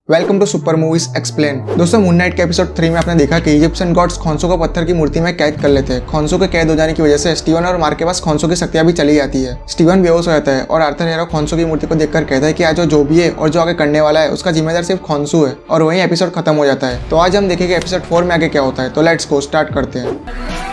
Welcome to super movies explain. दोस्तों, moon knight के episode 3 में आपने देखा कि इजिप्शियन गॉड्स खोंसो को पत्थर की मूर्ति में कैद कर लेते हैं। खोंसो के कैद हो जाने की वजह से स्टीवन और मार्क के पास खोंसो की शक्तियां भी चली जाती है। स्टीवन बेहोश हो जाता है और आर्थर हेरो खोंसो की मूर्ति को देखकर कहता है कि आज जो भी है और जो आगे करने वाला है उसका जिम्मेदार सिर्फ खोंसो है, और वहीं एपिसोड खत्म हो जाता है। तो आज हम देखेंगे एपिसोड 4 में आगे क्या होता है। तो लेट्स गो, स्टार्ट करते हैं।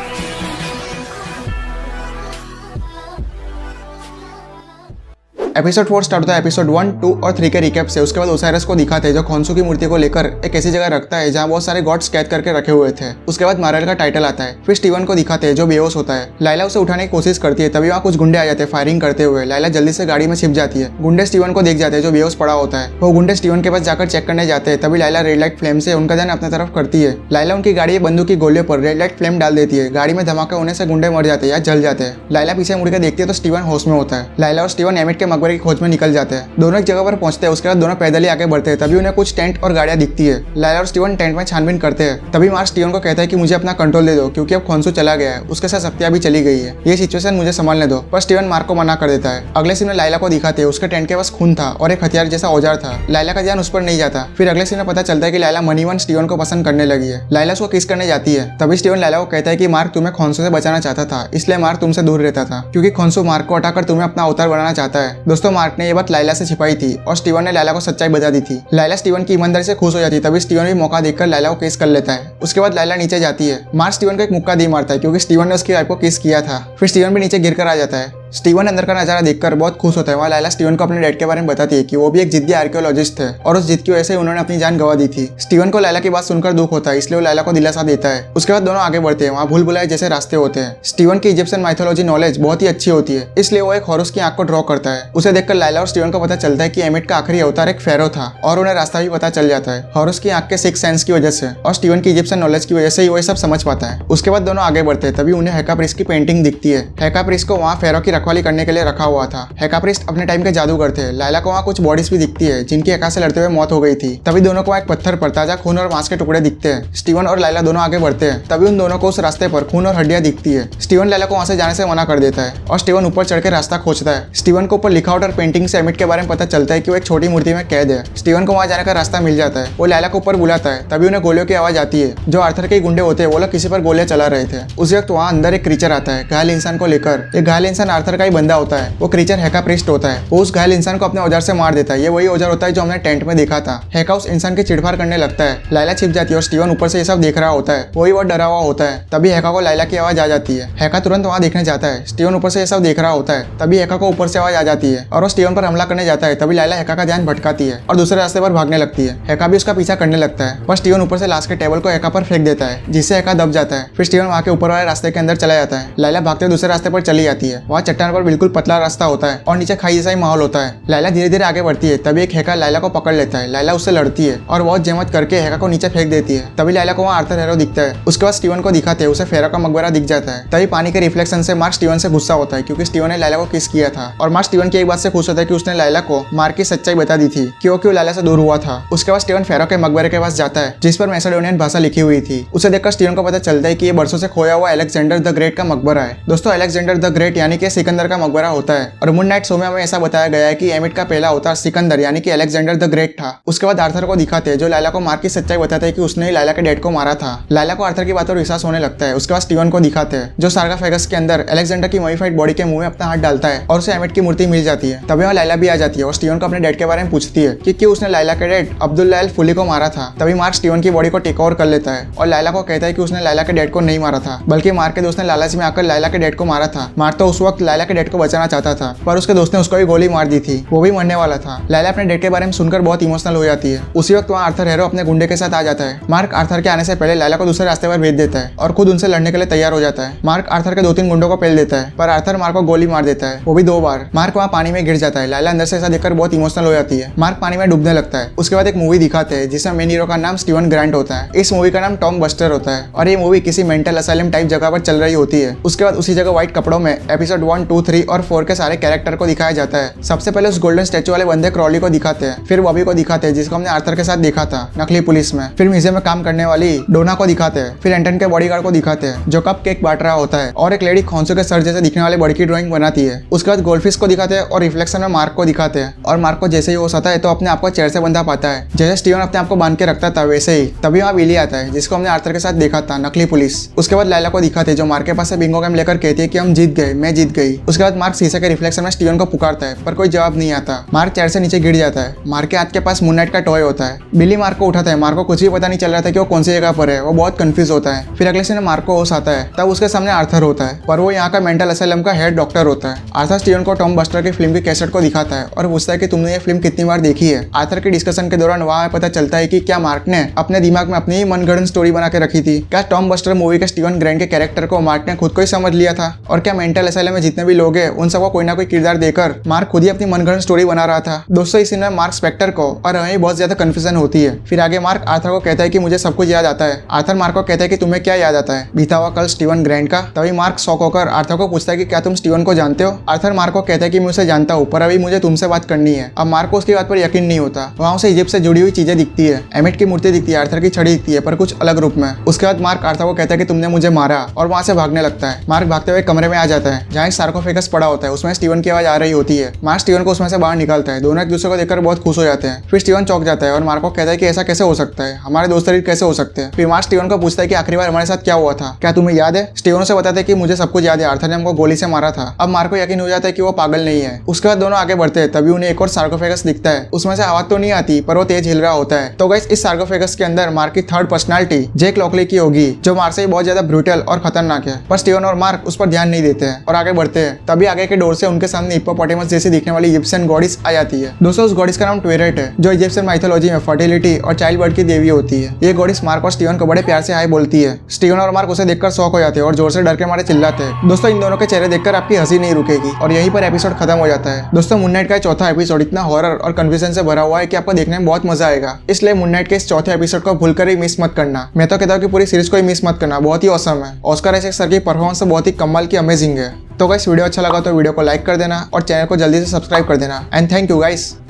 एपिसोड 4 स्टार्ट होता है एपिसोड 1, 2 और 3 के रिकैप से। उसके बाद ओसाइरस को दिखाते हैं जो खोंसो की मूर्ति को लेकर एक ऐसी जगह रखता है जहां बहुत सारे गॉड्स कैद करके रखे हुए थे। उसके बाद मारेल का टाइटल आता है। फिर स्टीवन को दिखाते हैं जो बेहोश होता है। लाइला उसे उठाने की कोशिश करती है, तभी वहाँ कुछ गुंडे आ जाते हैं फायरिंग करते हुए। लाइला जल्दी से गाड़ी में छिप जाती है। गुंडे स्टीवन को देख जाते हैं जो बेहोश पड़ा होता है। वो गुंडे स्टीवन के पास जाकर चेक करने जाते हैं, तभी लाइला रेड लाइट फ्लेम से उनका ध्यान अपनी तरफ करती है। लाइला उनकी गाड़ी बंदूक की गोलियों पर रेड लाइट फ्लेम डाल देती है। गाड़ी में धमाका होने से गुंडे मर जाते हैं या जल जाते हैं। लाइला पीछे मुड़कर देखती है तो स्टीवन होश में होता है। लाइला और स्टीवन एमिट के मकबरे की खोज में निकल जाते हैं। दोनों एक जगह पर पहुंचते हैं। उसके बाद दोनों पैदल ही आगे बढ़ते हैं। तभी उन्हें कुछ टेंट और गाड़ियां दिखती है। लाइला और स्टीवन टेंट में छानबीन करते हैं। तभी मार्क स्टीवन को कहता है कि मुझे अपना कंट्रोल दे दो, क्योंकि अब खोंसो चला गया है, उसके साथ शक्तियां भी चली गई है। ये सिचुएशन मुझे संभालने दो। पर स्टीवन मार्क को मना कर देता है। अगले सीन में लाइला को दिखाते हैं। उसके टेंट के पास खून था और एक हथियार जैसा औजार था। लाइला का ध्यान उस पर नहीं जाता। फिर अगले सीन में पता चलता है कि लाइला मनीवन स्टीवन को पसंद करने लगी है। लाइला उसको किस करने जाती है। तभी स्टीवन लाइला को कहता है कि मार्क तुम्हें खोंसो से बचाना चाहता था, इसलिए मार्क तुमसे दूर रहता था, क्योंकि खोंसो मार्क को हटाकर तुम्हें अपना अवतार बनाना चाहता है। दोस्तों, मार्क ने यह बात लाइला से छिपाई थी और स्टीवन ने लाइला को सच्चाई बता दी थी। लाइला स्टीवन की ईमानदारी से खुश हो जाती है। तभी स्टीवन भी मौका देखकर लाइला को किस कर लेता है। उसके बाद लाइला नीचे जाती है। मार्क स्टीवन को एक मुक्का दी मारता है, क्योंकि स्टीवन ने उसकी वाइफ को किस किया था। फिर स्टीवन भी नीचे गिरकर आ जाता है। स्टीवन अंदर का नजारा देखकर बहुत खुश होता है। वहाँ लाइला स्टीवन को अपने डैड के बारे में बताती है कि वो भी एक जिद्दी आर्कियोलॉजिस्ट थे और उस जिद की वजह से उन्होंने अपनी जान गंवा दी थी। स्टीवन को लाइला की बात सुनकर दुख होता है, इसलिए वो लाइला को दिलासा देता है। उसके बाद दोनों आगे बढ़ते हैं। वहाँ भूल भुलाए जैसे रास्ते होते हैं। स्टीवन की इजिप्शियन माइथोलॉजी नॉलेज बहुत ही अच्छी होती है, इसलिए वो एक हॉरस की आंख को ड्रॉ करता है। उसे देखकर लाइला और स्टीवन को पता चलता है कि एमिट का आखिरी अवतार एक फेरो था, और उन्हें रास्ता भी पता चल जाता है हॉरस की आंख के सिक्स सेंस की वजह से, और स्टीवन की इजिप्शियन नॉलेज की वजह से ही वो सब समझ पाता है। उसके बाद दोनों आगे बढ़ते हैं। तभी उन्हें हेकाप्रिस्ट की पेंटिंग दिखती है। हेकाप्रिस्ट को वहाँ फेरो की रखवाली करने के लिए रखा हुआ था। हेकाप्रिस्ट अपने टाइम के जादूगर थे। लाइला को वहाँ कुछ बॉडीज भी दिखती है जिनकी हेका से लड़ते हुए मौत हो गई थी। तभी दोनों को एक पत्थर पर ताजा खून और मांस के टुकड़े दिखते हैं। स्टीवन और लाइला दोनों आगे बढ़ते हैं। तभी उन दोनों को उस रास्ते पर खून और हड्डियां दिखती है। स्टीवन लाइला को वहाँ से जाने से मना कर देता है और स्टीवन ऊपर चढ़ के रास्ता खोजता है। स्टीवन को ऊपर लिखावट और पेंटिंग से एमिट के बारे में पता चलता है कि वो एक छोटी मूर्ति में कैद है। स्टीवन को वहाँ जाने का रास्ता मिल जाता है। वो लाइला को ऊपर बुलाता है। तभी उन्हें गोलियों की आवाज आती है। जो आर्थर के गुंडे होते हैं वो लोग किसी पर गोलियां चला रहे थे। उस वक्त वहाँ अंदर एक क्रीचर आता है घायल इंसान को लेकर। एक घायल इंसान आर्थर का ही बंदा होता है। वो क्रीचर हेकाप्रिस्ट होता है। वो उस घायल इंसान को अपने औजार से मार देता है। ये वही औजार होता है जो हमने टेंट में देखा था। हेका उस इंसान की चिड़फाड़ करने लगता है। लाइला छिप जाती है और स्टीवन ऊपर से ये सब देख रहा होता है। वही बहुत डरा हुआ होता है। तभी हेका को लाइला की आवाज आ जाती है। हेका तुरंत वहाँ देखने जाता है। स्टीवन ऊपर से ये सब देख रहा होता है। तभी हेका को ऊपर से आवाज आ जाती है और वो स्टीवन पर हमला करने जाता है। तभी लाइला हेका का ध्यान भटकाती है और दूसरे रास्ते पर भागने लगती है। हेका भी उसका पीछा करने लगता है, पर स्टीवन ऊपर से लाश के टेबल को हेका पर फेंक देता है, जिससे हेका दब जाता है। फिर स्टीवन वहाँ के ऊपर वाले रास्ते के अंदर चला जाता है। लाइला भागते दूसरे रास्ते पर चली जाती है। वहाँ चट्टान पर बिल्कुल पतला रास्ता होता है और नीचे खाई जैसा ही माहौल होता है। लाइला धीरे धीरे आगे बढ़ती है। तभी एक हेका लाइला को पकड़ लेता है। लाइला उससे लड़ती है और बहुत जहमत करके हेका को नीचे फेंक देती है। तभी लाइला को वहाँ आर्थर हेरो दिखता है। उसके बाद स्टीवन को दिखाते हैं। उसे फेरो का मकबरा दिख जाता है। तभी पानी के रिफ्लेक्शन से मार्क स्टीवन से गुस्सा होता है, क्योंकि स्टीवन ने लाइला को किस किया था। और मार्क स्टीवन की एक बात से खुश होता है कि उसने लाइला को मार्क की सच्चाई बता दी थी कि वो क्यों लाइला से दूर हुआ था। उसके बाद स्टीवन फेरो के मकबरे के पास जाता है, जिस पर मैसेडोनियन भाषा लिखी हुई थी। उसे देखकर स्टीवन को पता चलता है कि ये बरसों से खोया हुआ अलेक्जेंडर द ग्रेट का मकबरा है। दोस्तों, अलेक्जेंडर द ग्रेट यानी कि सिकंदर का मकबरा होता है। और मून नाइट शो में हमें ऐसा बताया गया है कि एमिट का पहला अवतार सिकंदर यानी कि अलेक्जेंडर द ग्रेट था। उसके बाद आर्थर को दिखाते हैं, जो लाइला को मार्क की सच्चाई बताता है कि उसने ही लाइला के डैड को मारा था। लाइला को आर्थर की बात पर विश्वास होने लगता है। उसके बाद स्टीवन को दिखाते हैं, जो सार्कोफेगस के अंदर अलेक्जेंडर की मॉडिफाइड बॉडी के मुंह में अपना हाथ डालता है और उसे एमिट की मूर्ति मिल जाती है। तभी वहाँ लाइला भी आ जाती है और स्टीवन को अपने डैड के बारे में पूछती है कि क्यों उसने लाइला के डैड अब्दुल्ला अल फुली को मारा था। तभी मार्क स्टीवन की बॉडी को टेक ओवर कर लेता है और लाइला को कहता है कि उसने लाइला के डैड को नहीं मारा था, बल्कि मार्क के दोस्त ने लालच में आकर लाइला के डैड को मारा था। मार्क तो उस वक्त लाइला के डैड को बचाना चाहता था, पर उसके दोस्त ने उसको भी गोली मार दी थी। वो भी मरने वाला था। लाइला अपने डैड के बारे में सुनकर बहुत इमोशनल हो जाती है। उसी वक्त वहाँ आर्थर हेरो अपने गुंडे के साथ आ जाता है। मार्क आर्थर के आने से पहले लाइला को दूसरे रास्ते पर भेज देता है और खुद उनसे लड़ने के लिए तैयार हो जाता है। मार्क आर्थर के 2-3 गुंडों को पेल देता है, पर आर्थर मार्क को गोली मार देता है, वो भी 2 बार। मार्क वहाँ पानी में गिर जाता है। लाइला अंदर से ऐसा देखकर बहुत इमोशनल हो जाती है। मार्क पानी में डूबने लगता है। उसके बाद एक मूवी दिखाते हैं जिसमें मेन हीरो का नाम स्टीवन ग्रांट होता है। इस मूवी का नाम टॉम बस्टर होता है और ये मूवी किसी मेंटल असाइलम टाइप जगह पर चल रही होती है। उसके बाद उसी जगह व्हाइट कपड़ों में एपिसोड 1, 1, 2, 3 और 4 के सारे कैरेक्टर को दिखाया जाता है। सबसे पहले उस गोल्डन स्टैचू वाले बंदे क्रॉली को दिखाते हैं, फिर बॉबी को दिखाते हैं जिसको हमने आर्थर के साथ देखा था नकली पुलिस में, फिर म्यूजियम में काम करने वाली डोना को दिखाते हैं, फिर एंटन के बॉडीगार्ड को दिखाते हैं जो कप केक बांट रहा होता है, और एक लेडी खोंसू के सर जैसे दिखने वाले बड़ी की ड्राइंग बनाती है। उसके बाद गोल्डफिश को दिखाते हैं और रिफ्लेक्शन में मार्क को दिखाते हैं, और मार्क को जैसे ही होश आता है तो अपने आप को चेयर से बंधा पाता है, जैसे स्टीवन अपने आप को बांध के रखता था वैसे ही। तभी वहाँ बिली आता है जिसको हमने आर्थर के साथ देखा था नकली पुलिस। उसके बाद लैला को दिखाते हैं जो मार्क के पास से बिंगो गेम लेकर कहती है कि हम जीत गए, मैं जीत गई। उसके बाद मार्क शीशे के रिफ्लेक्शन में स्टीवन को पुकारता है पर कोई जवाब नहीं आता। मार्क चेयर से नीचे गिर जाता है। मार्क के हाथ के पास मून नाइट का टॉय होता है। बिली मार्क को उठाता है। मार्क को कुछ भी पता नहीं चल रहा था कि वो कौन सी जगह पर है, वो बहुत कंफ्यूज होता है। फिर अगले सीन में मार्क को होश आता है, तब उसके सामने आर्थर होता है पर वो यहाँ का मेंटल असाइलम का हेड डॉक्टर होता है। आर्थर स्टीवन को टॉम बस्टर की फिल्म की कैसेट को दिखाता है और पूछता है कि तुमने ये फिल्म कितनी बार देखी है। आर्थर के डिस्कशन के दौरान वहाँ पता चलता है कि क्या मार्क ने अपने दिमाग में अपनी ही मनगढ़ंत स्टोरी बना के रखी थी। क्या टॉम बस्टर मूवी के स्टीवन ग्रैंट के कैरेक्टर को मार्क ने खुद को ही समझ लिया था, और क्या मेंटल असाइलम में जितने भी लोग हैं उन सबको कोई ना कोई किरदार देकर मार्क खुद ही अपनी मनगढ़ंत स्टोरी बना रहा था। दोस्तों इस सीन में मार्क स्पेक्टर को और हमें बहुत ज्यादा कंफ्यूजन होती है। फिर आगे मार्क आर्थर को कहता है कि मुझे सब कुछ याद आता है। आर्थर मार्क को कहता है कि तुम्हें क्या याद आता है, बीता हुआ कल स्टीवन ग्रैंट का। तभी मार्क शॉक होकर आर्थर को पूछता है कि क्या तुम स्टीवन को जानते हो। आर्थर मार्क को कहता है कि मैं उसे जानता हूँ पर अभी मुझे तुमसे बात करनी है। अब मार्क को उसकी बात पर यकीन नहीं होता। वहाँ उसे इजिप्ट से जुड़ी हुई चीजें दिखती है, एमिट की मूर्ति दिखती है, आर्थर की छड़ी दिखती है पर कुछ अलग रूप में। उसके बाद मार्क आर्थर को कहता है कि तुमने मुझे मारा और वहाँ से भागने लगता है। मार्क भागते हुए कमरे में आ जाता है जहाँ एक सार्कोफेगस पड़ा होता है, उसमें स्टीवन की आवाज आ रही होती है। मार्क स्टीवन को उसमें से बाहर निकालता है। दोनों एक दूसरे को देखकर बहुत खुश हो जाते हैं। फिर स्टीवन चौंक जाता है और मार्क को कहता है कि ऐसा कैसे हो सकता है, हमारे दोस्त शरीर कैसे हो सकते हैं। फिर मार्क स्टीवन को पूछता है कि आखिरी बार हमारे साथ क्या हुआ था, क्या तुम्हें याद है। स्टीवन से बताते हैं कि मुझे सब कुछ याद है, आर्थर ने हमको गोली से मारा था। अब मार्क को यकीन हो जाता है कि वो पागल नहीं है। उसके बाद दोनों आगे बढ़ते हैं, तभी उन्हें एक और सार्कोफेगस दिखता है। उसमें से आवाज तो नहीं आती पर वो तेज हिल रहा होता है। तो गाइस इस सार्कोफेगस के अंदर मार्क की थर्ड पर्सनालिटी जेक लॉकली की होगी जो मार्क से बहुत ज्यादा ब्रूटल और खतरनाक है। पर स्टीवन और मार्क उस पर ध्यान नहीं देते हैं और आगे बढ़ते हैं। तभी आगे के डोर से उनके सामने हिप्पोपोटेमस जैसी दिखने वाली इजिप्शियन गॉडेस आ जाती है। दोस्तों उस गॉडेस का नाम ट्वेरेट है जो इजिप्शियन माइथोलॉजी में फर्टिलिटी और चाइल्ड बर्थ की देवी होती है। ये गॉडेस मार्क और स्टीवन को बड़े प्यार से हाय बोलती है। स्टीवन और मार्क उसे देखकर शॉक हो जाते हैं और जोर से डर के मारे चिल्लाते हैं। दोस्तों इन दोनों के चेहरे देखकर आपकी हंसी नहीं रुकेगी और यहीं पर एपिसोड खत्म हो जाता है। दोस्तों मून नाइट का चौथा एपिसोड इतना हॉरर और कन्फ्यूजन से भरा हुआ है कि आपको देखने में बहुत मजा आएगा। इसलिए मून नाइट के इस चौथे एपिसोड को भूलकर ही मिस मत करना। मैं तो कहता हूँ कि पूरी सीरीज को ही मिस मत करना, बहुत ही औसम है। ऑस्कर आइजैक सर की परफॉर्मेंस बहुत ही कमाल की अमेजिंग है। तो गाइस वीडियो अच्छा लगा तो वीडियो को लाइक कर देना और चैनल को जल्दी से सब्सक्राइब कर देना। And thank you guys.